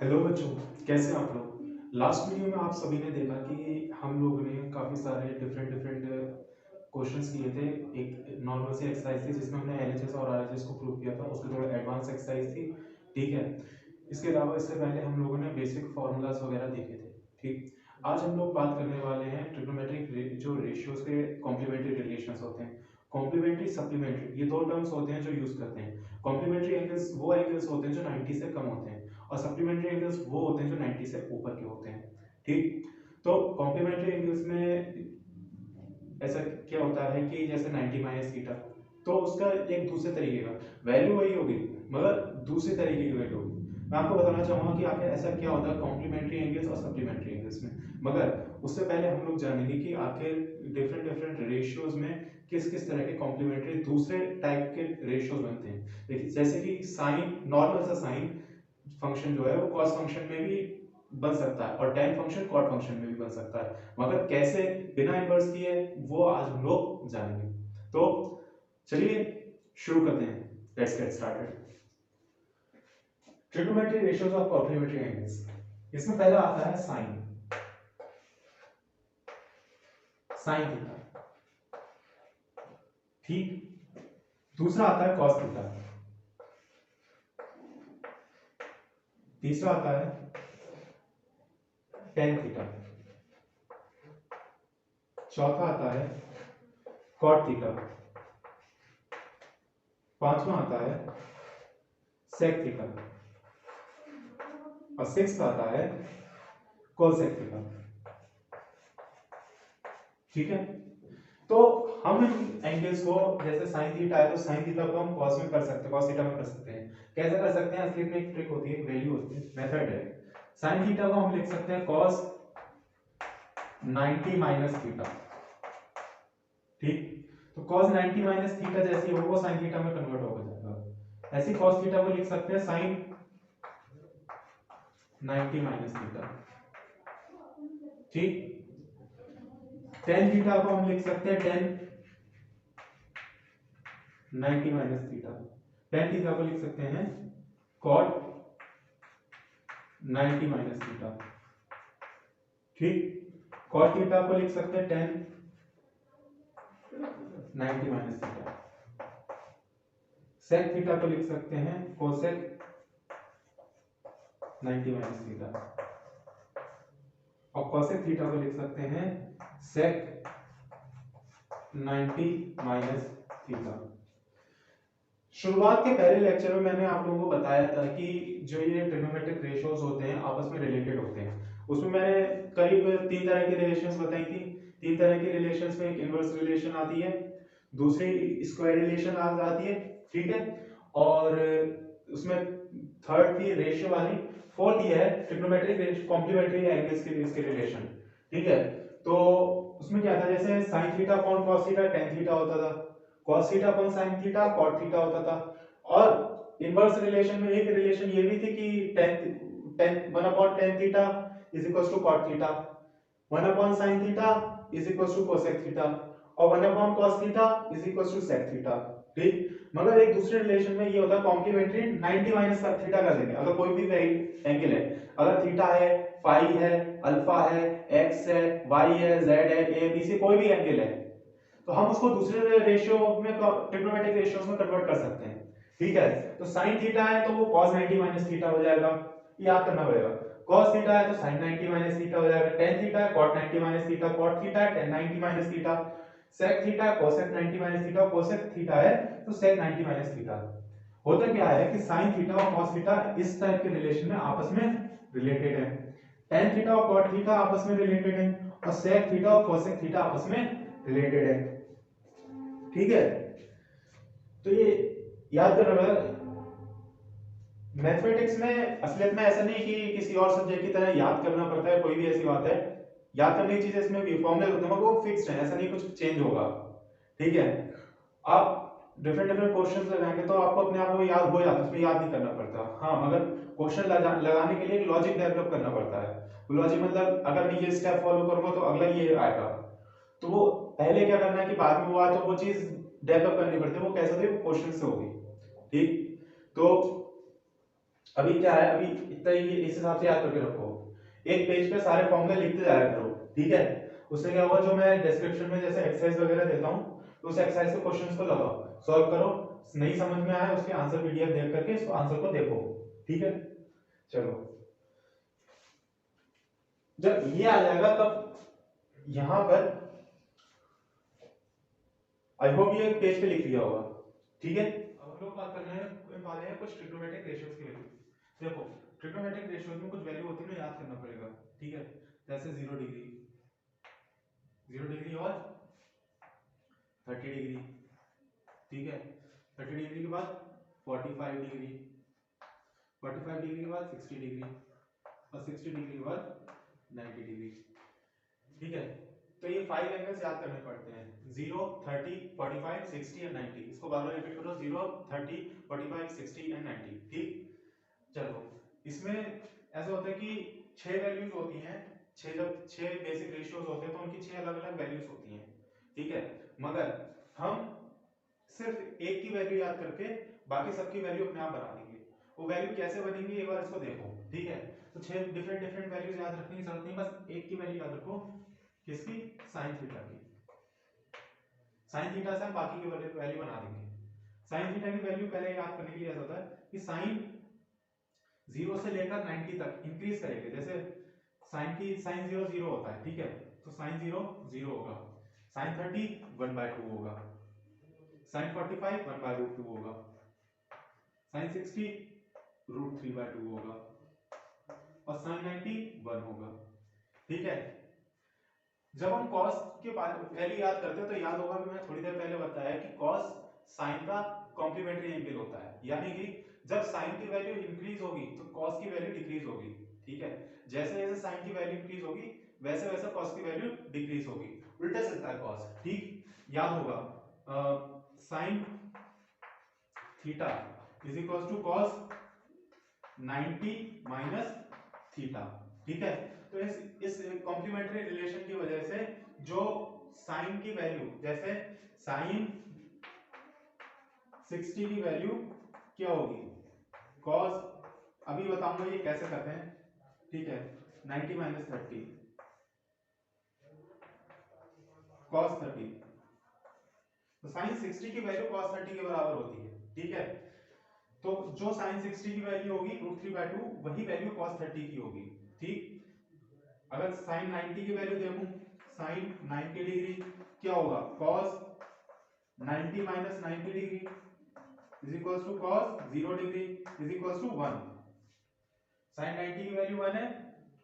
Hello बच्चों, कैसे हैं आप लोग। लास्ट वीडियो में आप सभी ने देखा कि हम लोगों ने काफ़ी सारे डिफरेंट डिफरेंट क्वेश्चंस किए थे। एक नॉर्मल सी एक्सरसाइज थी जिसमें हमने एलएचएस और आरएचएस को प्रूव किया था, उसके थोड़ा एडवांस एक्सरसाइज थी। ठीक है, इसके अलावा इससे पहले हम लोगों ने बेसिक फार्मूलाज वगैरह देखे थे। ठीक, आज हम लोग बात करने वाले हैं ट्रिग्नोमेट्रिक जो रेशियोज के कॉम्प्लीमेंट्री रिलेशंस होते हैं। कॉम्प्लीमेंट्री सप्लीमेंट्री ये दो टर्म्स होते हैं जो यूज करते हैं। कॉम्प्लीमेंट्री एंगल्स वो एंगल्स होते हैं जो 90 से कम होते हैं और सप्लीमेंट्री एंगल्स वो होते हैं जो 90 से ऊपर के होते हैं। ठीक, तो कॉम्प्लीमेंट्री एंगल्स में ऐसा क्या होता है कि जैसे 90 माइनस थीटा, तो उसका एक दूसरे तरीके का वैल्यू वही होगी मगर दूसरे तरीके की वैल्यू होगी। मैं आपको बताना चाहूंगा कि आखिर ऐसा क्या होता है कॉम्प्लीमेंट्री एंगल्स और सप्लीमेंट्री एंगल्स में। मगर उससे पहले हम लोग जानेंगे कि आखिर डिफरेंट डिफरेंट रेशियोज में किस किस तरह के कॉम्प्लीमेंट्री दूसरे टाइप के रेशियोज बनते हैं। देखिए, जैसे कि साइन, नॉर्मल सा साइन फंक्शन जो है वो कॉस फंक्शन में भी बन सकता है और tan फंक्शन कॉट फंक्शन में भी बन सकता है, मगर कैसे बिना इन्वर्स किए वो आज हम लोग जानेंगे। तो चलिए शुरू करते हैं। Let's get started. Trigonometry ratios of complementary angles. इसमें पहला आता है साइन, साइन थीटा। ठीक, दूसरा आता है कॉस थीटा, तीसरा आता है tan थीटा, चौथा आता है कॉट थीटा, पांचवा आता है सेक थीटा और सिक्स्थ आता है कोसेक थीटा। ठीक है, तो हम इन एंगल्स को, जैसे साइन थीटा है तो साइन थीटा को हम कॉस में कर सकते हैं, कॉस थीटा में कर सकते हैं। कैसे कर सकते हैं, असली में एक ट्रिक होती है, एक वैल्यू होती है, मेथड है। साइन थीटा को हम लिख सकते हैं कॉस 90 माइनस थीटा। ठीक, तो cos 90 माइनस थीटा जैसी हो वो sin थीटा में कन्वर्ट हो जाएगा। ऐसे cos थीटा को लिख सकते हैं sin 90 माइनस थीटा। ठीक, tan थीटा को हम लिख सकते हैं tan 90 minus theta. tan theta को लिख सकते हैं cot 90 माइनस थीटा। ठीक, cot थीटा को लिख सकते हैं tan 90 minus theta. sec theta को लिख सकते हैं cosec 90 माइनस थीटा और cosec थीटा को लिख सकते हैं sec 90 माइनस थीटा। शुरुआत के पहले लेक्चर में मैंने आप लोगों को बताया था कि जो ये ट्रिग्नोमेट्रिक रेशियोज होते हैं आपस में रिलेटेड होते हैं। उसमें मैंने करीब 3 तरह की रिलेशंस बताई थी। 3 तरह की रिलेशंस में एक इनवर्स रिलेशन आती है, दूसरी स्क्वायर रिलेशन आती है। ठीक है, और उसमें थर्ड थी रेशियो वाली, फोर्थ ये है ट्रिग्नोमेट्रिक कॉम्प्लीमेंट्री एंगल्स के इसके रिलेशन। ठीक है, तो उसमें क्या था, जैसे sine theta upon cos theta tan theta होता था, cos theta upon sin theta cot theta होता था। और इनवर्स रिलेशन में एक रिलेशन ये भी थी कि tan 1 upon tan theta is equals to cot theta, 1 upon sin theta is equals to cosec theta और 1 upon cos theta is equals to sec theta. ठीक, मगर एक दूसरे रिलेशन में ये होता है कॉम्प्लीमेंट्री 90 माइनस थीटा कर देंगे। अगर कोई भी एंगल है, अगर थीटा है, फाई है, अल्फा है, एक्स है, वाई है, जेड है, ए बी सी कोई भी एंगल है, तो हम उसको दूसरे रेशियो में ट्रिग्नोमेट्रिक रेशियोज में कन्वर्ट कर सकते हैं। ठीक है, तो sin थीटा है तो वो cos 90 माइनस थीटा हो जाएगा, याद करना पड़ेगा। cos थीटा है तो sin 90 माइनस थीटा हो जाएगा, tan थीटा है cot 90 minus theta, cot theta है tan 90 minus theta, sec theta है cosec 90 minus theta, cosec theta है तो sec 90 माइनस थीटा। होता क्या है कि sin थीटा और cos थीटा इस टाइप के रिलेशन में आपस में रिलेटेड है, tan थीटा और cot थीटा आपस में रिलेटेड है और sec थीटा और cosec थीटा आपस में रिलेटेड है। ठीक है, तो ये याद करना पड़ेगा। मैथमेटिक्स में असलियत में ऐसा नहीं कि किसी और सब्जेक्ट की तरह याद करना पड़ता है, कोई भी ऐसी बात है। याद करने की चीजें इसमें भी फॉर्मूले होते हैं, वो फिक्स्ड है, ऐसा नहीं कुछ चेंज होगा। ठीक है, आप डिफरेंट डिफरेंट क्वेश्चंस लगाएंगे तो आपको अपने आप को याद हो जाता है, उसमें याद नहीं करना पड़ता। हाँ, मगर क्वेश्चन लगाने के लिए एक लॉजिक डेवलप करना पड़ता है। लॉजिक मतलब अगर मैं ये स्टेप फॉलो करूंगा तो अगला ये आएगा, तो वो पहले क्या करना है कि बाद में हुआ तो वो चीज डेवलप करनी पड़ती है। वो कैसे होती है, वो क्वेश्चन से होगी। ठीक, तो अभी क्या है, अभी इतना ही इस हिसाब से याद करके रखो, एक पेज पे सारे फॉर्मूले लिखते जाया करो, ठीक है। उससे क्या होगा, जो मैं डिस्क्रिप्शन में जैसे एक्सरसाइज वगैरह देता हूँ तो उस एक्सरसाइज के क्वेश्चंस को लगाओ, सॉल्व करो, नहीं समझ में आया उसके आंसर पीडीएफ देख करके इस आंसर को देखो, ठीक है। चलो, जब ये आ जाएगा तब यहां पर आई होप ये पेज पे लिख लिया होगा, ठीक है। अब हम लोग बात करने वाले हैं कुछ ट्रिग्नोमेट्रिक रेशियोज की वैल्यू। देखो, ट्रिग्नोमेट्रिक रेशियोज में कुछ वैल्यू होती है ना, याद करना पड़ेगा, ठीक है। जैसे 0 डिग्री, 0 डिग्री और 30 डिग्री, ठीक है। 30 डिग्री के बाद 45 डिग्री, 45 डिग्री के बाद 60 डिग्री और 60 डिग्री के बाद 90 डिग्री, ठीक है। तो ये 5 एंगल्स याद करने पड़ते हैं, 0, 30, 45, 60 एंड 90। इसको बार बार रिपीट करो, 0, 30, 45, 60 एंड 90, ठीक। चलो, इसमें ऐसा होता है कि 6 वैल्यूज होती हैं, 6 बेसिक रेशियोज होते हैं तो उनकी 6 अलग अलग वैल्यूज होती हैं, ठीक है। मगर हम सिर्फ एक की वैल्यू याद करके बाकी सबकी वैल्यू अपने आप बना देंगे। वो वैल्यू कैसे बनेंगी एक बार इसको देखो, ठीक है। तो 6 डिफरेंट डिफरेंट वैल्यूज याद रखने की जरूरत नहीं, बस एक की वैल्यू याद रखो, किसकी, साइन थीटा की। साइन थीटा से हम बाकी की वैल्यू बना देंगे। साइन थीटा की वैल्यू पहले याद करने के लिए ऐसा होता है कि साइन 0 से लेकर 90 तक इंक्रीज करेंगे। जैसे साइन 0 0 होता है, ठीक है, तो साइन 0 0 होगा, साइन 30 1/2 होगा, साइन 45 1/√2 होगा, साइन 60 √3/2 होगा और साइन 90 1 होगा, ठीक है। जब हम cos के वैल्यू याद करते हैं तो याद होगा कि मैंने थोड़ी देर पहले बताया कि cos साइन का कॉम्प्लीमेंट्री एंगल होता है, यानी कि जब साइन की वैल्यू इंक्रीज होगी तो cos की वैल्यू डिक्रीज होगी, ठीक है। जैसे जैसे साइन की वैल्यू इंक्रीज होगी वैसे वैसे cos की वैल्यू डिक्रीज होगी, उल्टा चलता है cos, ठीक। याद होगा sine theta is equal to cos 90 minus theta, ठीक है। तो इस कॉम्प्लीमेंट्री रिलेशन की वजह से जो साइन की वैल्यू, जैसे साइन 60 की वैल्यू क्या होगी, cos, अभी बताऊंगा ये कैसे करते हैं, ठीक है। 90 माइनस 30 cos 30, तो साइन 60 की वैल्यू cos 30 के बराबर होती है, ठीक है। तो जो साइन 60 की वैल्यू होगी √3/2 वही वैल्यू cos 30 की होगी, ठीक। अगर साइन 90 की वैल्यू देखूं, साइन 90 डिग्री क्या होगा, cos 90 minus 90 degree is equals to cos 0 degree is equals to 1। Sine 90 की वैल्यू 1 है,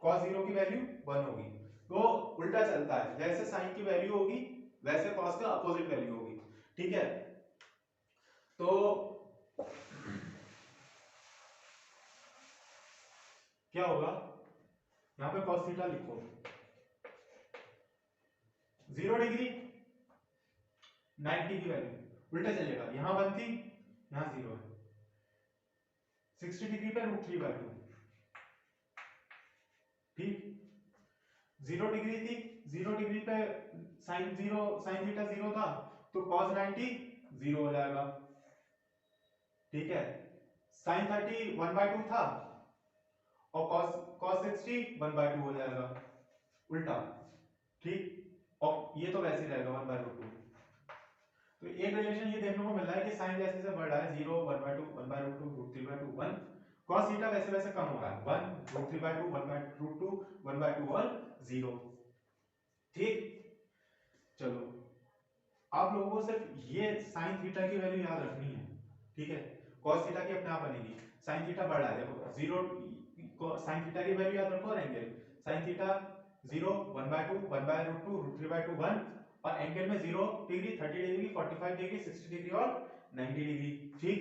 cos 0 की वैल्यू 1 होगी, तो उल्टा चलता है, जैसे साइन की वैल्यू होगी वैसे cos का अपोजिट वैल्यू होगी, ठीक है। तो क्या होगा, यहां पे cos थीटा लिखो, 0 डिग्री 90 की वैल्यू उल्टा चलेगा, यहां 1 थी यहां 0 है, 60 डिग्री पे √3/2, ठीक। 0 डिग्री थी, 0 डिग्री पे साइन थीटा 0 था तो cos 90 0 हो जाएगा, ठीक है। साइन 30 1/2 था और cos 60 1/2 हो जाएगा, उल्टा, ठीक। और ये तो वैसे ही रहेगा 1/√2। तो एक रिलेशन ये देखने को मिल रहा है कि साइन जैसे जैसे बढ़ रहा है 0 1/2 1/√2 √3/2 1, cos थीटा वैसे वैसे कम हो रहा है 1 √3/2 1/√2 1/2 और 0, ठीक। चलो, आप लोगों को सिर्फ ये साइन थीटा की वैल्यू याद रखनी है, ठीक है। cos थीटा की अपने आप बनेगी, साइन थीटा बढ़ रहा है, देखो 0 साइन थीटा की वैल्यू याद रखो और एंगल साइन थीटा 0 1/2 1/√2 √3/2 1 और एंगल में 0 डिग्री 30 डिग्री 45 डिग्री 60 डिग्री और 90 डिग्री, ठीक।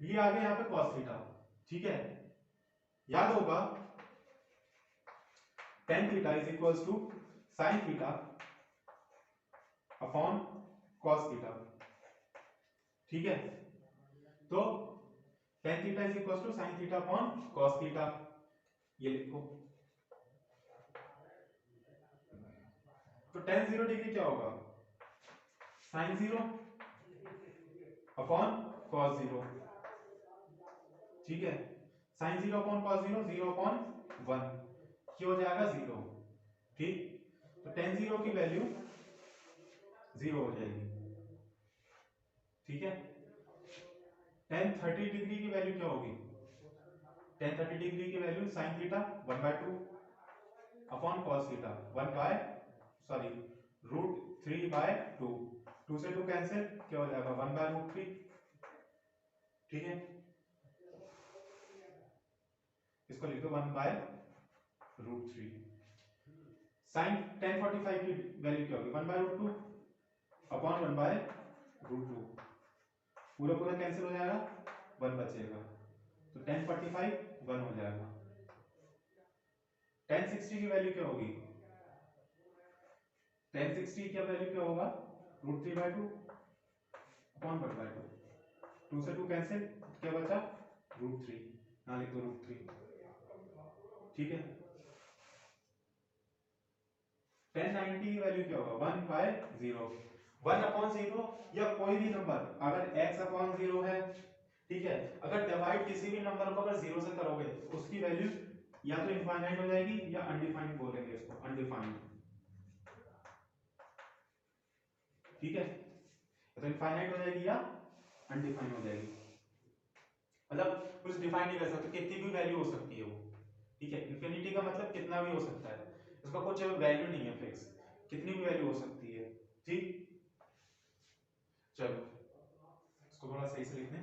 ये आ गया यहाँ पे cos थीटा, ठीक है। याद होगा tan theta is equals to sin theta upon cos theta, ठीक है। तो tan theta is equals to sin theta upon cos theta, ये लिखो। तो tan 0 डिग्री क्या होगा, sin 0 अपॉन cos 0, ठीक है। साइन 0 अपॉन कॉस 0 0 अपॉन 1, ये हो जाएगा 0। ठीक, तो tan 0 की वैल्यू 0 हो जाएगी। ठीक है, tan 30 डिग्री की वैल्यू क्या होगी? tan 30 डिग्री की value sin theta 1/2 upon cos theta 1/√3/2, 2 से 2 कैंसिल, क्या हो जाएगा 1/√3। ठीक है, इसको लिख दो 1/√3। sin tan 45 की वैल्यू क्या होगी? 1/√2 अपॉन 1/√2, पूरा पूरा कैंसिल हो जाएगा, 1 बचेगा, तो tan 45 1 हो जाएगा। tan 60 की वैल्यू क्या होगी? tan 60 की वैल्यू क्या होगा? √3/2 अपॉन 1/2, 2 से 2 कैंसिल, क्या बचा? √3, यहाँ लिख दो √3। ठीक है, tan 90 की वैल्यू क्या होगा? 1/0, 1/0 या कोई भी नंबर अगर x/0 है, ठीक है, अगर डिवाइड किसी भी नंबर को अगर 0 से करोगे उसकी वैल्यू या तो इनफाइनाइट हो जाएगी या अनडिफाइंड बोलेंगे इसको, अनडिफाइंड। ठीक है, तो इनफाइनाइट हो जाएगी या अनडिफाइंड हो जाएगी, मतलब कुछ डिफाइन नहीं कर सकते, कितनी भी वैल्यू हो सकती है वो। ठीक है, इन्फिनिटी का मतलब कितना भी हो सकता है, इसका कुछ वैल्यू नहीं है फिक्स, कितनी भी वैल्यू हो सकती है। ठीक, चलो इसको थोड़ा सही से लिख दें।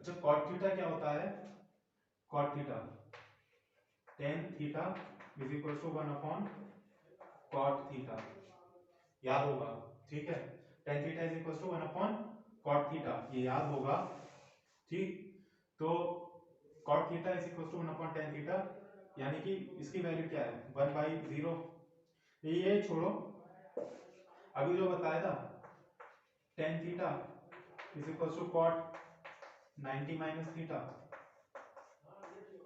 अच्छा, cot थीटा क्या होता है? cot theta tan theta is equal to 1 upon cot theta, याद होगा। ठीक है, tan theta is equal to 1 upon cot theta, ये याद होगा। ठीक, तो cot theta is equal to 1 upon tan theta, यानी कि इसकी वैल्यू क्या है? 1/0। ये छोड़ो, अभी जो बताया था tan theta is equal to cot 90 minus theta,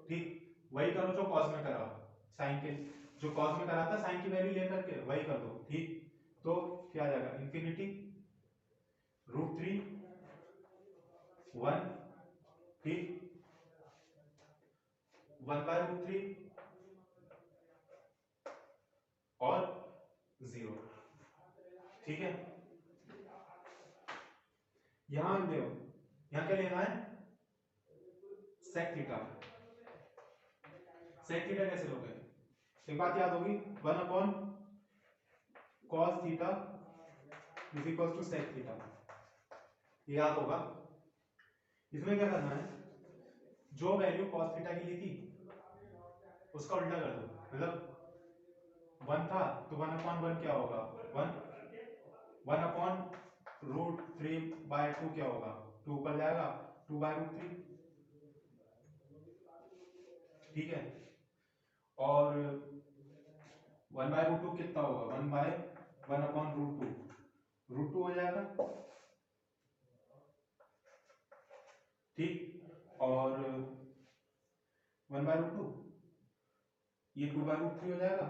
ठीक, वही करो जो cos में करा, साइन के जो cos में करा था साइन की वैल्यू लेकर के वही कर दो। ठीक, तो क्या आ जाएगा? इन्फिनिटी √3 1, ठीक, 1/√3 और 0। ठीक है, यहां देखो, यहां क्या लेना है? sec theta. sec थीटा कैसे लोगे? एक बात याद होगी, 1 upon cos theta is equal to sec theta, याद होगा। इसमें क्या करना है? जो वैल्यू cos थीटा की ली थी उसका उल्टा कर दो, मतलब 1 था तो 1/1 क्या होगा? 1/√3/2 क्या होगा? 2 ऊपर जाएगा, 2/√3। ठीक है, और 1/√2 कितना होगा? 1/1/√2, √2 हो जाएगा। ठीक, और 1/√2 ये 2/√3 हो जाएगा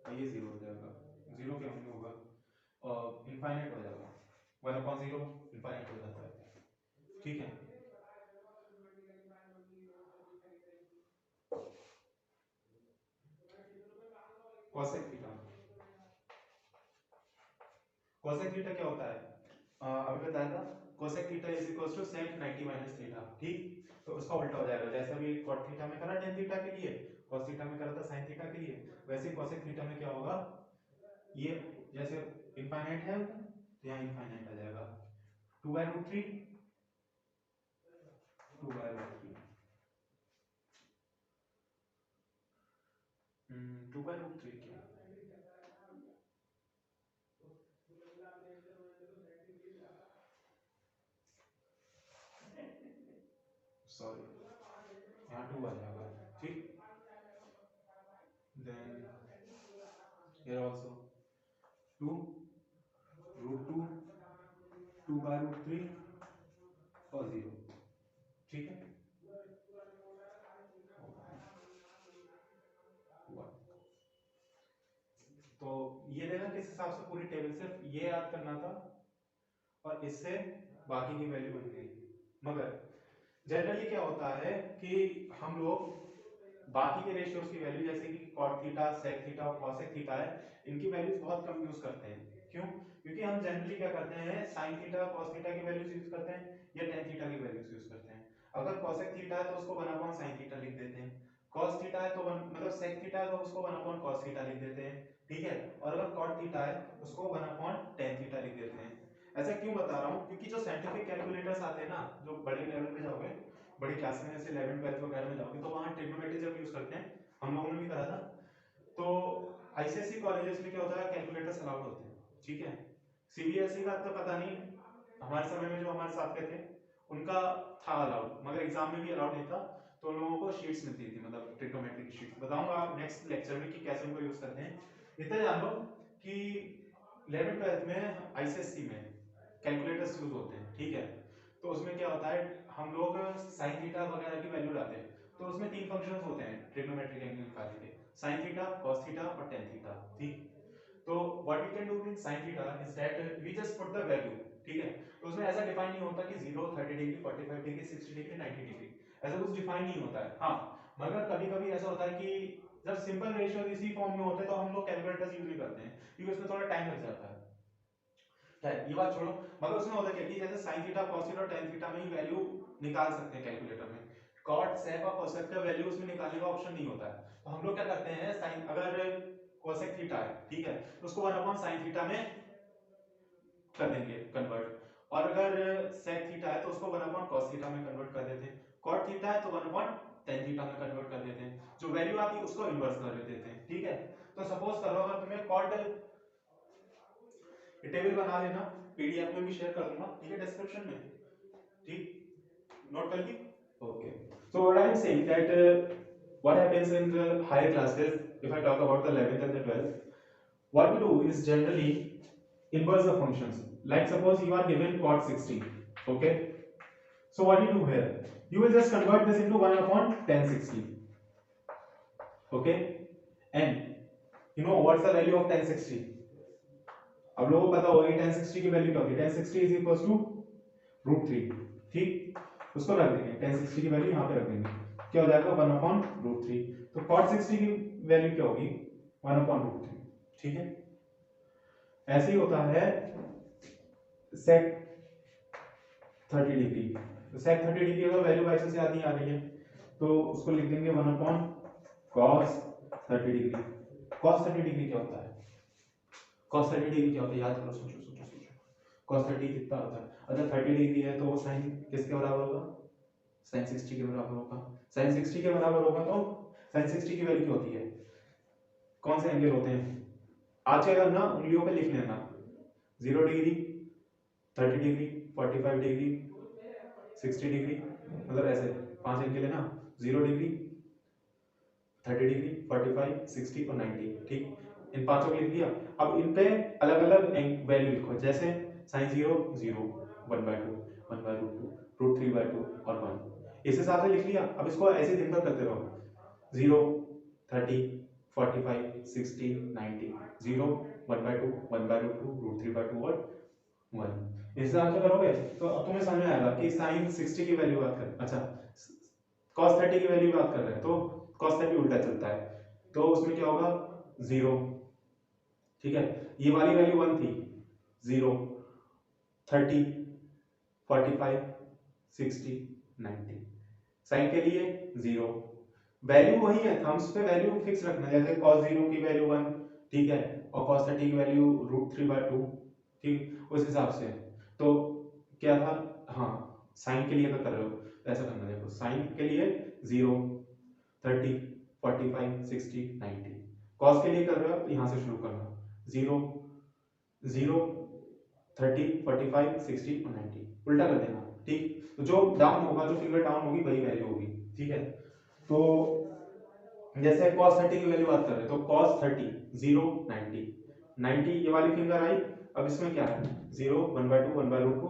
और ये 0 हो जाएगा, 0 क्या नहीं होगा और इनफाइनाइट हो जाएगा, 1/0 इनफाइनाइट हो जाता है। ठीक है, cosec थीटा, cosec थीटा क्या होता है? अभी बताया था, cosec theta is equal to sec 90 minus theta. ठीक, तो उसका उल्टा हो जाएगा, जैसे अभी cot थीटा में करा tan थीटा के लिए, cos थीटा में करा था sin थीटा के लिए, वैसे cosec थीटा में क्या होगा? ये जैसे इनफाइनाइट है तो यहाँ इनफाइनाइट आ जाएगा, 2/√3 2/√3 2/√3 क्या? सॉरी, यहाँ 2 आ जाएगा, ठीक। देन here also 2 √2 2/√3 और 0, ठीक है। तो ये देखा किस हिसाब से पूरी टेबल, सिर्फ ये याद करना था और इससे बाकी की वैल्यू बन गई। मगर जनरली क्या होता है कि हम लोग बाकी के रेशियोज की वैल्यू, जैसे कि cot थीटा, sec थीटा और cosec थीटा है, इनकी वैल्यूज बहुत कम यूज करते हैं। क्यों? क्योंकि हम जनरली क्या करते हैं, sin थीटा cos थीटा की वैल्यूज यूज करते हैं या tan थीटा की वैल्यूज यूज करते हैं। अगर cosec थीटा है तो उसको 1/sin थीटा लिख देते हैं, cos थीटा है तो मतलब sec थीटा है तो उसको 1/cos थीटा लिख देते हैं, ठीक है। और अगर cot थीटा है उसको 1/tan थीटा लिख देते हैं। ऐसा क्यों बता रहा हूँ? क्योंकि जो साइंटिफिक कैलकुलेटर्स आते हैं ना, जो बड़े लेवल पे जाओगे, बड़ी क्लास में जैसे 11 12 वगैरह में जाओगे, तो वहाँ ट्रिग्नोमेट्री जब यूज करते हैं, हम लोगों ने भी करा था, तो आईसीएसई कॉलेजेस में क्या होता है, कैलकुलेटर्स अलाउड होते हैं, ठीक है। सीबीएसई का तो पता नहीं, हमारे समय में जो हमारे साथ के थे उनका था अलाउड, मगर एग्जाम में भी अलाउड नहीं था, तो उन लोगों को शीट्स मिलती थी, मतलब ट्रिग्नोमेट्री की शीट्स। बताऊंगा नेक्स्ट लेक्चर में कि कैसे उनको यूज करते हैं। इतना जान लो कि 11 12 में आईसीएसई में कैलकुलेटर्स यूज होते हैं, ठीक है। तो उसमें क्या होता है, हम लोग साइन थीटा वगैरह की वैल्यू लाते हैं, तो उसमें 3 फंक्शंस होते हैं ट्रिग्नोमेट्रिक एंगल निकालने के, साइन थीटा, कॉस थीटा और टेन थीटा, ठीक। तो what we can do in sine theta is that we just put the value, ठीक है। तो उसमें ऐसा डिफाइन नहीं होता कि 0 30 डिग्री 45 डिग्री 60 डिग्री 90 डिग्री, ऐसा कुछ डिफाइन नहीं होता है। हाँ, मगर कभी-कभी ऐसा होता है कि जब सिंपल रेशियोज इसी फॉर्म में होते हैं तो हम लोग कैलकुलेटर्स यूज नहीं करते हैं, क्योंकि उसमें थोड़ा टाइम लग जाता है। ये बात छोड़ो, मगर उसमें होता क्या कि जैसे sin थीटा cos थीटा और tan थीटा में ही वैल्यू निकाल सकते हैं कैलकुलेटर में, cot sec और cosec का वैल्यू उसमें निकालने का ऑप्शन नहीं होता है। तो हम लोग क्या करते हैं, sin अगर cosec थीटा है, ठीक है, तो उसको 1/sin थीटा में कर देंगे कन्वर्ट, और अगर sec थीटा है तो उसको 1/cos थीटा में कन्वर्ट कर देते हैं, cot थीटा है तो 1/tan थीटा में कन्वर्ट कर देते हैं, जो वैल्यू आती है उसको इन्वर्स कर देते हैं, ठीक है। तो सपोज करो अगर तुम्हें cot, टेबल बना लेना, पीडीएफ में भी शेयर कर दूंगा, ठीक है, डिस्क्रिप्शन में, ठीक, नोट कर ली। Okay, so what I am saying that what happens in the higher classes, if I talk about the 11th and the 12th, what we do is generally inverse the functions. Like suppose you are given cot 60, okay, so what you do here, you will just convert this into 1/tan 60, okay, and you know what's the value of tan 60? अब लोगों को पता होगा tan 60 की value क्या होती है, tan 60 is equal to √3, ठीक। उसको रख देंगे, tan 60 की वैल्यू यहाँ पे रख देंगे, क्या हो जाएगा 1/√3। तो cot 60 की वैल्यू क्या होगी, 1/√3, ठीक है। ऐसे ही होता है sec 30 डिग्री, तो sec 30 डिग्री अगर वैल्यू बाई चांस याद नहीं आ रही है तो उसको लिख देंगे 1/cos 30 डिग्री। cos 30 डिग्री क्या होता है, cos 30 डिग्री क्या होता है, याद करो, सोचो सोचो सोचो, cos 30 कितना होता है, अगर 30 डिग्री है तो वो sin किसके बराबर होगा, sin 60 के बराबर होगा। sin 60 के बराबर होगा तो sin 60 की वैल्यू क्या होती है, कौन से एंगल होते हैं, आज अगर ना उंगलियों पे लिख लेना, 0 डिग्री 30 डिग्री 45 डिग्री 60 डिग्री, मतलब ऐसे 5 एंगल है ना, 0 डिग्री 30 डिग्री 45 60 और 90, ठीक, इन पांचों को लिख दिया। अब इन पे अलग अलग वैल्यू लिखो, जैसे sin 0 0 1/2 1/√2 √3/2 और 1, इस हिसाब से लिख लिया। अब इसको ऐसे दिन भर करते रहो, 0 30 45 60 90 0 1/2 1/√2 √3/2 और 1, इस हिसाब से करोगे तो अब तुम्हें समझ में आएगा कि sin 60 की वैल्यू बात कर, अच्छा cos 30 की वैल्यू बात कर रहे हैं तो cos 30 उल्टा चलता है, तो उसमें क्या होगा 0, ठीक है। ये वाली वैल्यू 1 थी, 0 30 45 60 90, साइन के लिए 0, वैल्यू वही है, थंब्स पे वैल्यू फिक्स रखना, जैसे cos 0 की वैल्यू 1, ठीक है, और cos 30 की वैल्यू √3/2, ठीक, उस हिसाब से। तो क्या था, हाँ, साइन के लिए अगर कर रहे हो तो ऐसा करना, देखो साइन के लिए 0 30 45 60 90, cos के लिए कर रहे हो यहाँ से शुरू करना, 0 0 30 45 60 और 90, उल्टा कर देना, ठीक। तो जो डाउन होगा, जो फिंगर डाउन होगी वही वैल्यू होगी, ठीक है। तो जैसे cos 30 की वैल्यू बात कर रहे हैं तो cos 30 0 90 90 ये वाली फिंगर आई। अब इसमें क्या है 0 1/2 1/√2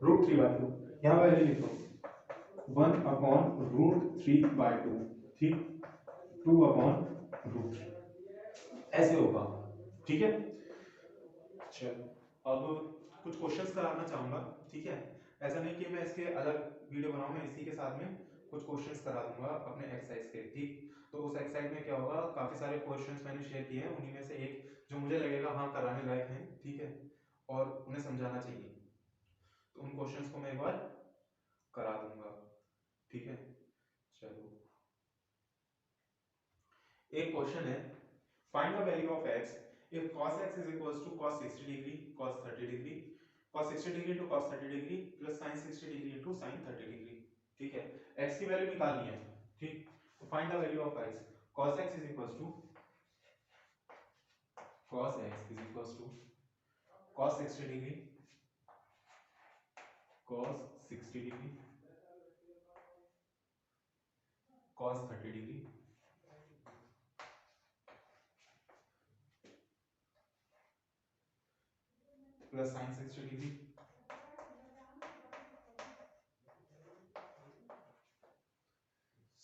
√3/2 यहाँ वैल्यू लिखो 1/√3/2 ठीक 2/√3 ऐसे होगा। ठीक है चलो अब कुछ क्वेश्चंस कराना चाहूंगा। ठीक है ऐसा नहीं कि मैं इसके अलग वीडियो बनाऊं, मैं इसी के साथ में कुछ क्वेश्चंस करा दूंगा अपने एक्सरसाइज के। ठीक तो उस एक्सरसाइज में क्या होगा काफी सारे क्वेश्चंस मैंने शेयर किए हैं, उन्हीं में से एक जो मुझे लगेगा हाँ कराने लायक है। ठीक है और उन्हें समझाना चाहिए तो उन क्वेश्चंस को मैं एक बार करा दूंगा। ठीक है चलो एक क्वेश्चन है find the value of x if cos x is equals to cos 60 degree cos 30 degree cos 60 degree to cos 30 degree plus sin 60 degree into sin 30 degree। ठीक है x की वैल्यू निकालनी है। ठीक तो find the value of x cos x is equals to cos x is equals to cos 60 degree cos 60 degree cos 30 degree plus sin 60 degree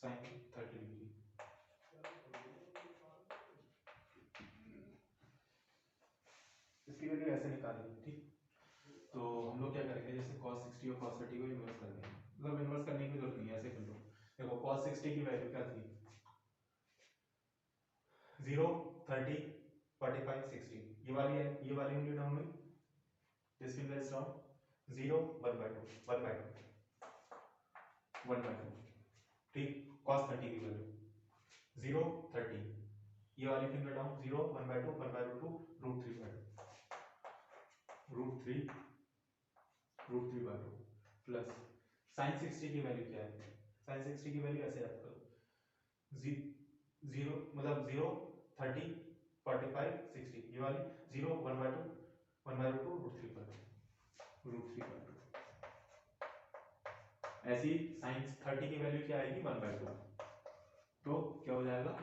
sin 30 degree। इसकी value ऐसे निकालेंगे। ठीक तो हम लोग क्या करेंगे जैसे cos 60 और cos 30 को इन्वर्स कर देंगे, मतलब इन्वर्स करने की जरूरत नहीं है, ऐसे कर लो। देखो cos 60 की वैल्यू क्या थी 0 30 45 60 ये वाली है, ये वाली उंगली डाउन हुई दिस फिंगर इज डाउन 0 1/2 1/2 1/2। ठीक cos 30 की वैल्यू 0 30 ये वाली फिंगर डाउन 0 1/2 1/2 √3/2 प्लस sin 60 की वैल्यू क्या है sin 60 की वैल्यू ऐसे याद करो 0 मतलब 0 30 45 60 ये वाली 0 1/2 1/2 √3/2 ऐसी sin 30 की वैल्यू क्या आएगी 1/2 तो क्या हो जाएगा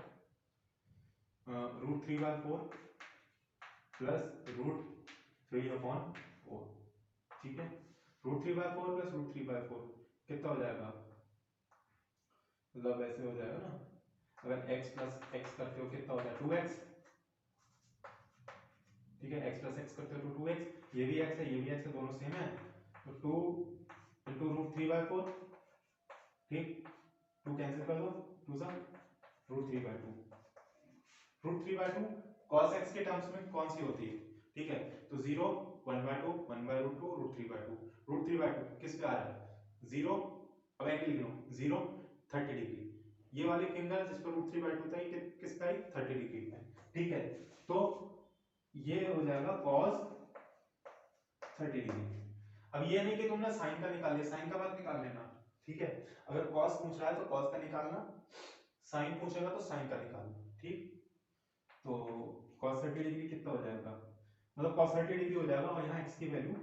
√3/4 प्लस √3/4। ठीक है √3/4 प्लस √3/4 कितना हो जाएगा मतलब ऐसे हो जाएगा ना अगर x प्लस x करते हो कितना होता है 2x। ठीक है x प्लस x करते हो तो 2x ये भी x है ये भी x है दोनों सेम है तो 2 इंटू √3/4। ठीक 2 कैंसिल कर दो 2 सा √3/2 √3/2 cos x के टर्म्स में कौन सी होती है। ठीक है तो 0 1/2 1/2 √3/2 √3/2 किस पे आ रहा है 0 अब एक लिख लो 0 30 डिग्री ये वाली फिंगर जिस पर √3/2 था ये किस पे आई 30 डिग्री पे। ठीक है तो ये हो जाएगा cos 30 डिग्री। अब ये नहीं कि तुमने साइन का निकाल लिया, साइन का मत निकाल लेना। ठीक है अगर cos पूछ रहा है तो cos का निकालना, साइन पूछेगा तो साइन का निकालना। ठीक तो cos 30 डिग्री कितना हो जाएगा मतलब cos 30 डिग्री हो जाएगा और यहाँ x की वैल्यू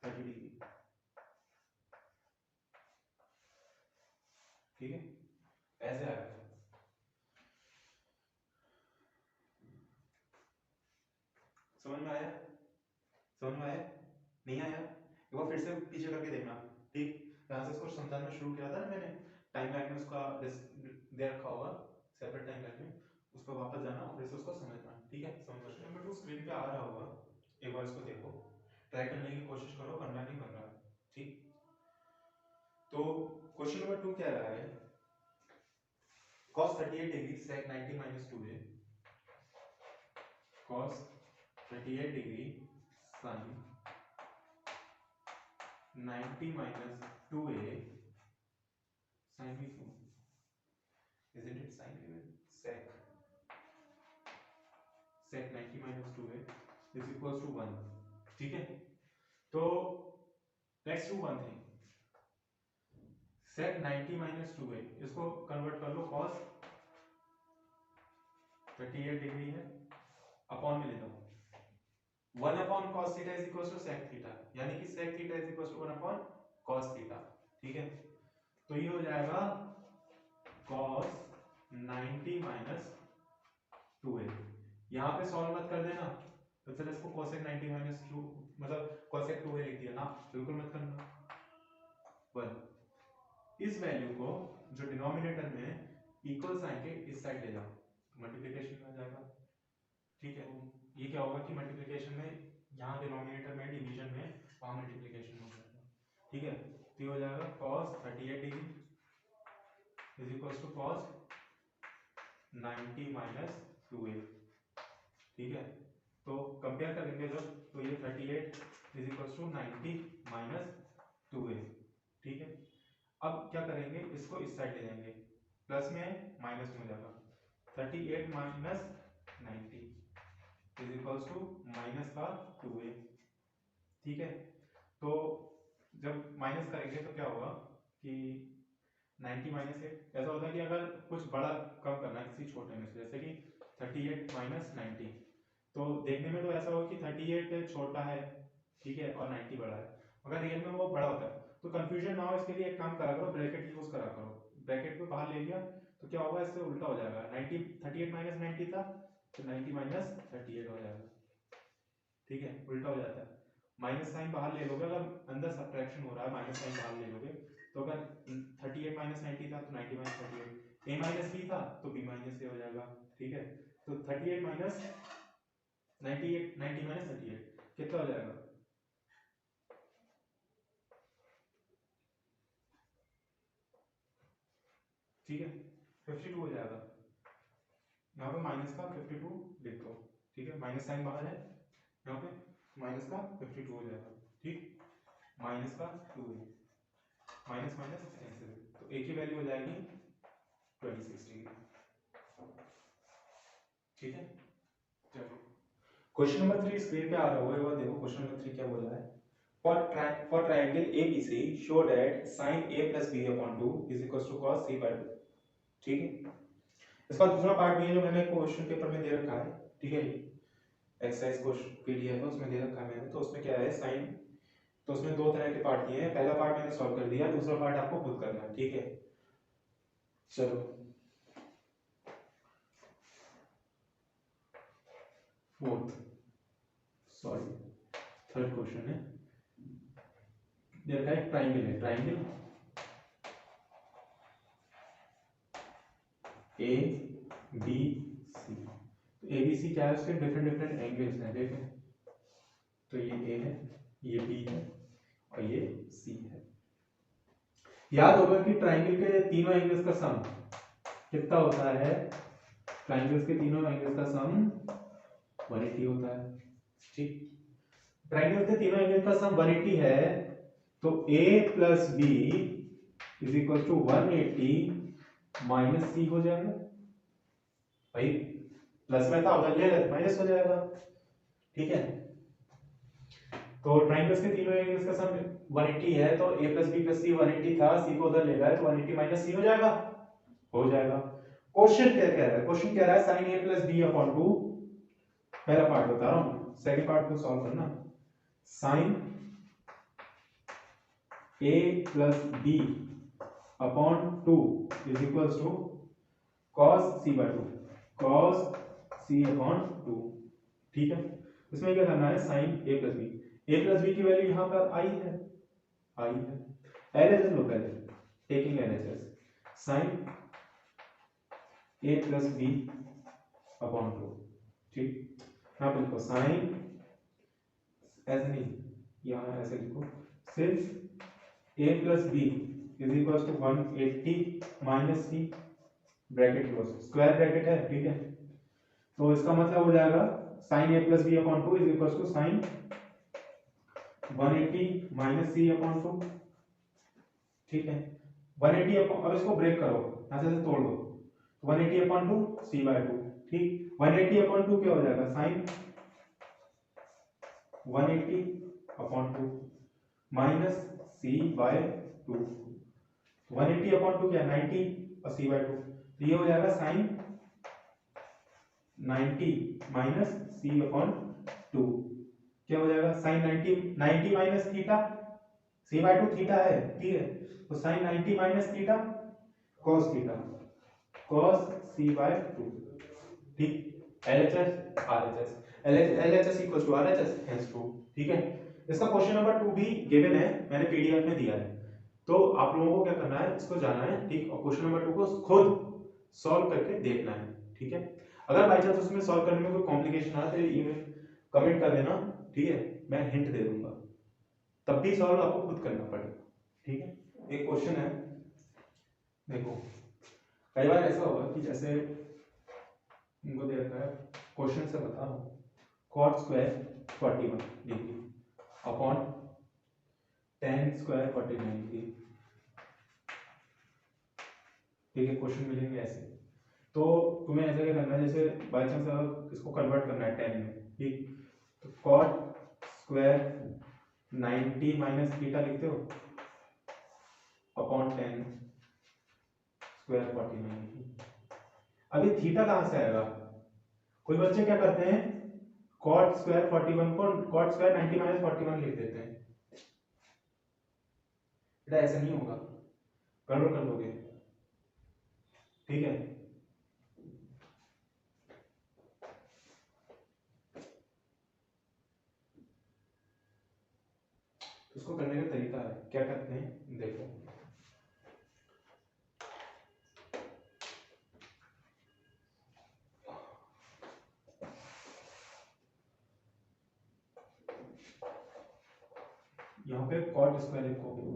30 डिग्री। ठीक है ऐसे आएगा समझ में आया समझ में आया नहीं आया एक बार फिर से पीछे करके देखना। ठीक यहाँ से इसको समझाना शुरू किया था ना मैंने टाइम लाइन में उसका दे रखा होगा सेपरेट टाइम लाइन में उस पर वापस जाना और फिर से उसको समझना। ठीक है समझ क्वेश्चन नंबर 2 स्क्रीन पे आ रहा होगा एक बार इसको देखो ट्राई करने की कोशिश करो बनना नहीं बन रहा। ठीक तो क्वेश्चन नंबर 2 क्या रहा है cos 38 degree sec 90 minus 2a cos 38 degree sin 90 minus 2a sin भी क्यों isn't it sin even sec 90 minus 2a is equals to 1। ठीक है तो let's do one thing sec 90 minus 2a इसको कन्वर्ट कर लो cos 38 डिग्री है upon में ले लो 1 upon cos theta is equal to sec theta यानी कि sec theta is equal to 1 upon cos theta. ठीक है तो ये हो जाएगा cos 90 माइनस 2a। यहाँ पे सॉल्व मत कर देना, तो चलो इसको cosec 90 माइनस 2 मतलब cosec 2a लिख दिया ना, बिल्कुल मत करना। 1 इस वैल्यू को जो डिनोमिनेटर में इक्वल साइन के इस साइड ले जाओ, मल्टीप्लिकेशन में आ जाएगा। ठीक है, ये क्या होगा कि मल्टीप्लिकेशन में यहाँ डिनोमिनेटर में डिवीजन में वहां मल्टीप्लिकेशन हो जाएगा। ठीक है, तो ये हो जाएगा cos 38 degree is equal to cos 90 minus 2a। ठीक है, तो कंपेयर करेंगे जब, तो ये 38 is equal to 90 minus 2a। ठीक है, अब क्या करेंगे, इसको इस साइड ले जाएंगे, प्लस में माइनस में हो जाएगा। 38 minus 90 is equals to minus का 2a। ठीक है, तो जब माइनस करेंगे तो क्या होगा कि 90 माइनस 8 ऐसा होता है कि अगर कुछ बड़ा कम करना है किसी छोटे में से, जैसे कि 38 माइनस 90, तो देखने में तो ऐसा होगा कि 38 छोटा है, ठीक है, और 90 बड़ा है, अगर रियल में वो बड़ा होता है। तो कंफ्यूजन ना हो इसके लिए एक काम करा करो, ब्रैकेट यूज करा करो। ब्रैकेट को बाहर ले लिया तो क्या होगा, इससे उल्टा हो जाएगा। 90 38 माइनस 90 था, तो 90 माइनस 38 हो जाएगा। ठीक है, उल्टा हो जाता है। माइनस साइन बाहर ले लोगे, अगर अंदर सब्ट्रैक्शन हो रहा है माइनस साइन बाहर ले लोगे, तो अगर 38 माइनस 90 था तो 90 माइनस 38, a माइनस b था तो b माइनस a हो जाएगा। ठीक है, तो 38 माइनस 98 90 माइनस 38 कितना हो जाएगा, ठीक है, 52 हो जाएगा। यहाँ पे माइनस का 52 लिख दो। ठीक है, माइनस साइन बाहर है, यहाँ पे माइनस का 52 हो जाएगा। ठीक, माइनस का 2 माइनस माइनस कैंसिल, तो a की वैल्यू हो जाएगी 26 डिग्री। ठीक है, चलो क्वेश्चन नंबर 3 स्क्रीन पे आ रहा होगा, देखो क्वेश्चन नंबर 3 क्या बोल रहा है। For triangle ABC show that sin a plus b upon 2 is equals to cos c by 2। ठीक है, इसका दूसरा पार्ट भी है जो मैंने क्वेश्चन पेपर में दे रखा है। ठीक है, एक्सरसाइज क्वेश्चन पीडीएफ है उसमें दे रखा है मैंने, तो उसमें क्या है साइन, तो उसमें दो तरह के पार्ट दिए हैं, पहला पार्ट मैंने सॉल्व कर दिया, दूसरा पार्ट आपको खुद करना है। ठीक है, चलो थर्ड क्वेश्चन है, दे रखा है ट्राइंगल है, ट्राइंगल ए बी सी, तो ए बी सी क्या है, उसके डिफरेंट डिफरेंट एंगल्स हैं। देखें, तो ये ए है, ये बी है और ये सी है। याद होगा कि ट्राइंगल के तीनों एंगल्स का सम कितना होता है, ट्राइंगल्स के तीनों एंगल्स का सम 180 होता है। ठीक, ट्राइंगल के तीनों एंगल का सम 180 है, तो a plus B is equal to 180 minus C हो जाएगा। भाई प्लस में था, उधर ले ले माइनस हो जाएगा। ठीक है, तो ट्राइंगल्स के तीनों एंगल्स का सम 180 है, तो a प्लस बी प्लस सी 180 था, सी को उधर ले गए तो 180 माइनस सी हो जाएगा, हो जाएगा। क्वेश्चन क्या कह रहा है, क्वेश्चन कह रहा है sin a plus B upon 2, पहला पार्ट बता रहा हूं, सेकंड पार्ट को सॉल्व करना। sin a plus B upon 2 is equals to cos c by 2, cos c अपॉन 2। ठीक है, इसमें क्या करना है, sin a plus b, a plus b की वैल्यू यहाँ पर आई है, आई है, LHS लो पहले, taking LHS, sin a plus B upon 2। ठीक, यहाँ पर लिखो sin, ऐसे नहीं, यहाँ ऐसे लिखो, सिर्फ a plus B is equal to 180 minus c, bracket close, square bracket है। ठीक है, तो इसका मतलब हो जाएगा sin a plus B upon 2 is equal to sin 180 minus c upon 2। ठीक है, 180 अपॉन, अब इसको ब्रेक करो, यहां से तोड़ दो, 180 अपॉन 2 c बाय 2। ठीक, 180 अपॉन 2 क्या हो जाएगा, sin 180 upon 2 minus c by 2, 180 upon 2 क्या 90 और c बाय 2, तो ये हो जाएगा sin 90 माइनस c अपॉन 2, क्या हो जाएगा sin 90 minus theta, c by 2 theta है। ठीक है, तो sin 90 minus theta cos theta, cos c/2, ठीक। LHS RHS, LHS equals to RHS hence true, ठीक है। इसका क्वेश्चन नंबर 2 भी गिवन है, मैंने पीडीएफ में दिया है, तो आप लोगों को क्या करना है, इसको जाना है, ठीक, और क्वेश्चन नंबर 2 को खुद सॉल्व करके देखना है, ठीक है। अगर बाई चांस उसमें सॉल्व करने में कोई कॉम्प्लिकेशन आए तो ईमेल कमेंट कर देना, ठीक है, मैं हिंट दे दूंगा, तब भी सॉल्व आपको खुद करना पड़ेगा, ठीक है। एक क्वेश्चन है, देखो कई बार ऐसा होगा कि जैसे इनको दे रखा है, क्वेश्चन से बता रहा हूँ, cot square 41 degree upon tan square 49 degree, ठीक है, क्वेश्चन मिलेंगे ऐसे। तो तुम्हें ऐसा क्या करना है, जैसे बाई चांस अगर इसको कन्वर्ट करना है tan में, ठीक, तो cot स्क्वायर 90 माइनस थीटा लिखते हो अपॉन tan स्क्वायर 49। अभी थीटा कहां से आएगा, कोई बच्चे क्या करते हैं, cot स्क्वायर 41 को cot स्क्वायर 90 माइनस 41 लिख देते हैं, बेटा ऐसा नहीं होगा, गड़बड़ कर दोगे, ठीक है। इसको करने का तरीका है, क्या करते हैं देखो, यहाँ पे cot स्क्वायर लिखोगे,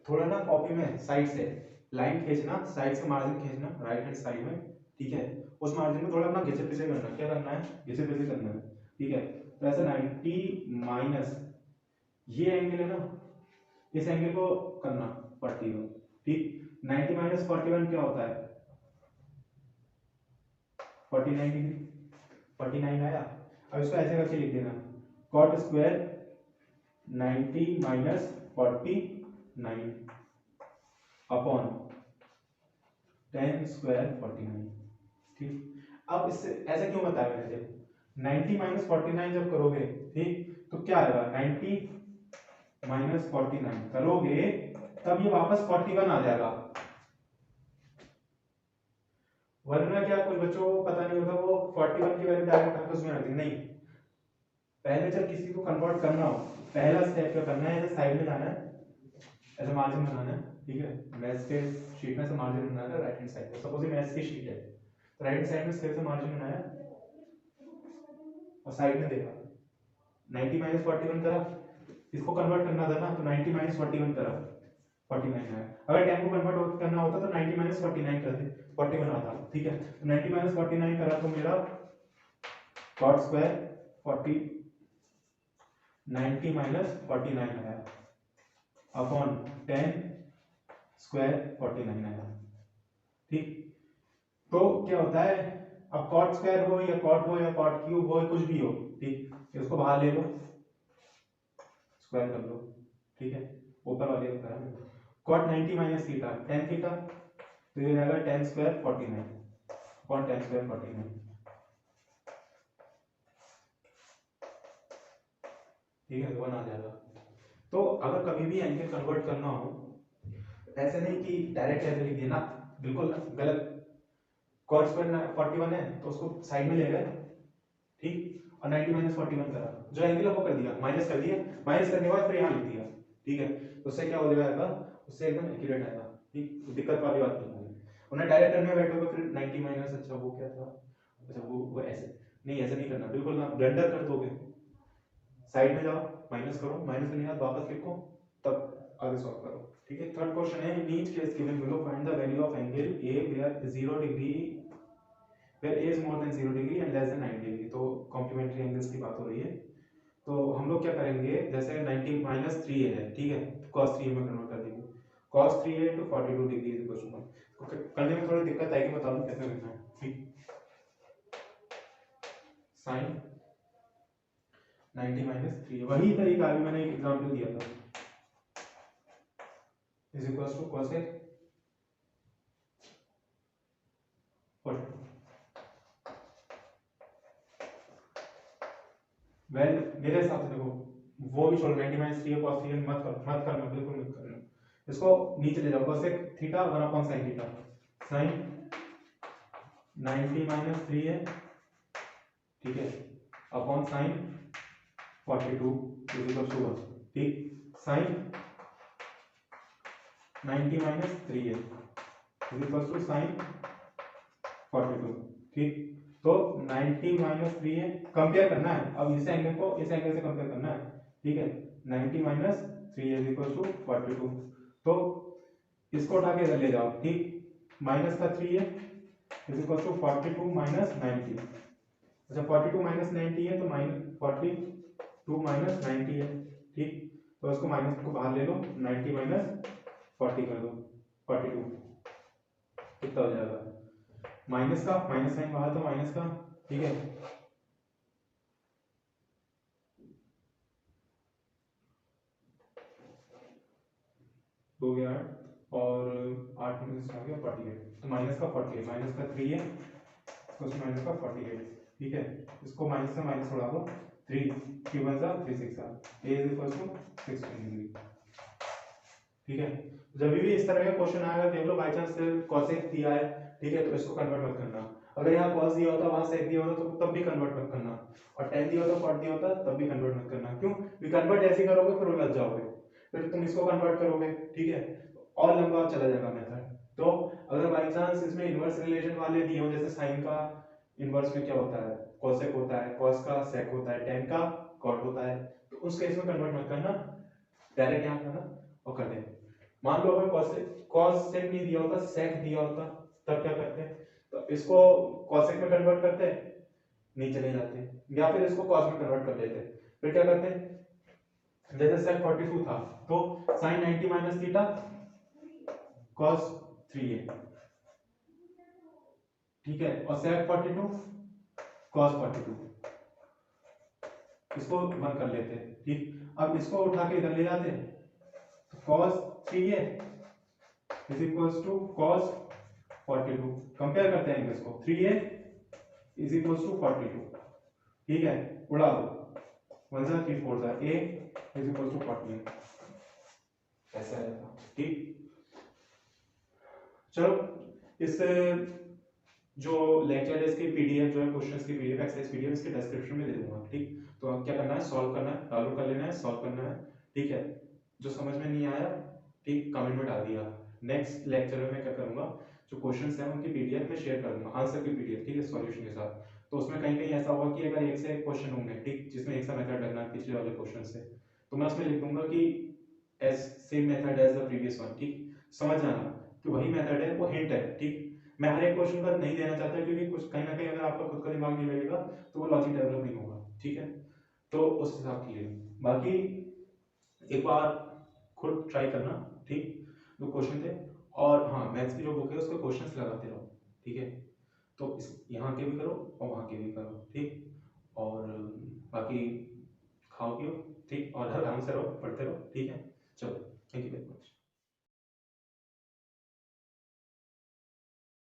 थोड़ा ना कॉपी में साइड से लाइन खींचना, साइड से मार्जिन खींचना राइट हैंड साइड में, ठीक है, उस मार्जिन में थोड़ा अपना घिसे पिसे करना, क्या करना है, घिसे पिसे करना है, ठीक है। तो ऐसे 90 माइनस ये एंगल है ना, इस एंगल को करना 41, ठीक। 90 माइनस 41 क्या होता है, 49 डिग्री, 49 आया। अब इसको ऐसे करके लिख देना, cot square 90 minus 49 upon tan square 49, ठीक। अब इससे ऐसा क्यों बताया मैंने, देखो 90 माइनस 49 जब करोगे, ठीक, तो क्या आएगा, 90 माइनस 49 करोगे तब ये वापस 41 आ जाएगा, वरना क्या कोई बच्चों को पता नहीं होता, वो 41 की वैल्यू डायरेक्ट उठा के उसमें रख दी, नहीं, पहले जब किसी को कन्वर्ट करना हो, पहला स्टेप क्या करना है, ऐसे साइड में जाना है, ऐसे मार्जिन बनाना है, ठीक है, मैथ्स के शीट में से मार्जिन बनाना है राइट हैंड साइड में, सपोज ये मैथ्स की शीट है, तो राइट हैंड साइड में स्केल से मार्जिन बनाया और साइड में देखा, 90 माइनस 41 करा, इसको कन्वर्ट करना था ना, तो 90 माइनस 41 करा, 49 आया। अगर 10 को कन्वर्ट करना होता तो 90 माइनस 49 कर दे, 41 आता, ठीक है। तो 90 माइनस 49 करा तो मेरा cot स्क्वायर 40 90 माइनस 49 आया अपॉन tan स्क्वायर 49 आया, ठीक। तो क्या होता है, अब cot स्क्वायर हो या cot हो या cot क्यूब हो, कुछ भी हो, ठीक, इसको बाहर ले लो, स्क्वायर कर लो, ठीक है, ऊपर वाले को करा, cot 90 minus theta tan theta, तो ये रहेगा tan square 49 upon tan square 49, ठीक है, 1 आ जाएगा। तो अगर कभी भी एंगल कन्वर्ट करना हो, ऐसे नहीं कि डायरेक्ट ऐसे लिख दिया ना, बिल्कुल गलत, cot स्क्वायर 41 है तो उसको साइड में ले गए, ठीक, और 90 माइनस 41 करा, जो एंगल है वो कर दिया, माइनस कर दिया, माइनस करने के बाद फिर यहाँ लिख दिया, ठीक है, तो उससे क्या हो जाएगा, उससे एकदम एक्यूरेट आएगा, ठीक, तो दिक्कत वाली बात नहीं होगी। उन्हें डायरेक्ट करने बैठोगे फिर 90 माइनस, अच्छा वो क्या था, अच्छा वो ऐसे नहीं, ऐसे नहीं करना, बिल्कुल ना ब्लंडर कर दोगे, साइड में जाओ, माइनस करो, माइनस करने के बाद वापस लिखो, तब आगे सॉल्व करो, ठीक है। थर्ड क्वेश्चन है, in each case given below find the value of angle A where 0 degree, where A is more than 0 degree and less than 90 degree, तो कॉम्प्लीमेंट्री एंगल्स की बात हो रही है। तो हम लोग क्या करेंगे, जैसे 90 माइनस 3 है, ठीक है, तो cos 3 में कन्वर्ट कर देंगे, cos 3 है तो 42 डिग्री इज इक्वल टू 1, तो करने में थोड़ी दिक्कत आएगी, बता दूं कैसे करना है, ठीक। sin 90 माइनस 3, वही तरीका अभी मैंने एक एग्जांपल दिया था, is equal to cos a 42। Well मेरे हिसाब से देखो, वो भी छोड़ो, 90 माइनस 3 cos 3 मत करना, बिल्कुल मत करना, इसको नीचे ले जाओ, cos theta 1 upon sin theta, sin 90 minus 3 है, ठीक है, upon sine 42 is equal to 1, ठीक। साइन 90 माइनस 3 है इज इक्वल टू साइन 42, ठीक। तो 90 माइनस 3 है, कंपेयर करना है, अब इस एंगल को इस एंगल से कंपेयर करना है, ठीक है। 90 माइनस 3 इज इक्वल टू 42, तो इसको उठा के इधर ले जाओ, ठीक। माइनस का 3 है इज इक्वल टू 42 माइनस 90, अच्छा 42 माइनस 90 है तो माइनस 42 माइनस 90 है, ठीक। तो इसको माइनस को बाहर ले लो, 90 माइनस 40 कर दो, 42 कितना हो जाएगा, माइनस का माइनस साइन बाहर तो माइनस का, ठीक है। हो गया 8 और 8 में से आ गया 48, तो माइनस का 48, माइनस का 3 है तो माइनस का 48, ठीक है। इसको माइनस से माइनस उड़ा दो, 3 3 1 जा 3 6 जा, a is equal to 16 degree, ठीक है। जब भी इस तरह का क्वेश्चन आएगा, देख लो बाय चांस cosec दिया है, ठीक है, तो इसको कन्वर्ट मत करना। अगर यहाँ cos दिया होता, वहां sec दिया होता, तो तब भी कन्वर्ट मत करना, और tan दिया होता, cot दिया होता, तब भी कन्वर्ट मत करना। क्यों? भी कन्वर्ट ऐसे करोगे फिर उलझ जाओगे, फिर तुम इसको कन्वर्ट करोगे, ठीक है, और लंबा चला जाएगा मेथड। तो अगर बाय चांस इसमें इनवर्स रिलेशन वाले दिए हो, जैसे साइन का इनवर्स में क्या होता है, cosec होता है, cos का sec होता है, tan का cot होता है, तो उस केस में कन्वर्ट मत करना, डायरेक्ट यहाँ करना और कर देना। मान लो अगर cos sec नहीं दिया होता, sec दिया होता, तब क्या करते हैं, तो इसको cosec में कन्वर्ट करते हैं, नीचे ले जाते हैं, या फिर इसको cos में कन्वर्ट कर लेते हैं। फिर क्या करते हैं, जैसे sec 42 था तो sin 90 माइनस थीटा cos 3 है, ठीक है, और sec 42 cos 42, इसको 1 कर लेते हैं, ठीक। अब इसको उठा के इधर ले जाते हैं, तो cos 3 है is equals to cos 42, compare करते हैं इसको, 3a इज इक्वल्स टू 42, ठीक है, उड़ा दो, 1 जा 3 4 जा, a इज इक्वल्स टू 14, ऐसा रहेगा, ठीक। चलो, इस जो लेक्चर है इसके पीडीएफ जो है, क्वेश्चंस की पीडीएफ, एक्सरसाइज पीडीएफ इसके डिस्क्रिप्शन में दे दूंगा, ठीक। तो अब क्या करना है, सॉल्व करना है, डाउनलोड कर लेना है, सॉल्व करना है, ठीक है। जो समझ में नहीं आया, ठीक, कमेंट में डाल दिया। नेक्स्ट लेक्चर में मैं क्या करूंगा, जो क्वेश्चंस हैं उनकी पीडीएफ में शेयर कर दूंगा, आंसर की पीडीएफ, ठीक है, सॉल्यूशन के साथ। तो उसमें कहीं कहीं ऐसा होगा कि अगर एक से एक क्वेश्चन होंगे, ठीक, जिसमें एक सा मेथड लगना है पिछले वाले क्वेश्चन से, तो मैं उसमें लिख दूंगा कि as same method as the previous one, ठीक। समझ जाना कि वही मेथड है, वो हिंट है, ठीक। मैं हर एक क्वेश्चन का नहीं देना चाहता, क्योंकि कुछ कहीं ना कहीं अगर आपका खुद का दिमाग नहीं लगेगा तो वो लॉजिक डेवलप नहीं होगा, ठीक है। तो उस हिसाब के लिए बाकी एक बार खुद ट्राई करना, ठीक, जो क्वेश्चन थे। और हाँ, मैथ्स की जो बुक है उसके क्वेश्चंस लगाते रहो, ठीक है। तो इस यहाँ के भी करो और वहाँ के भी करो, ठीक। और बाकी खाओ पियो, ठीक, और आराम से रहो, पढ़ते रहो, ठीक है। चलो, थैंक यू वेरी मच।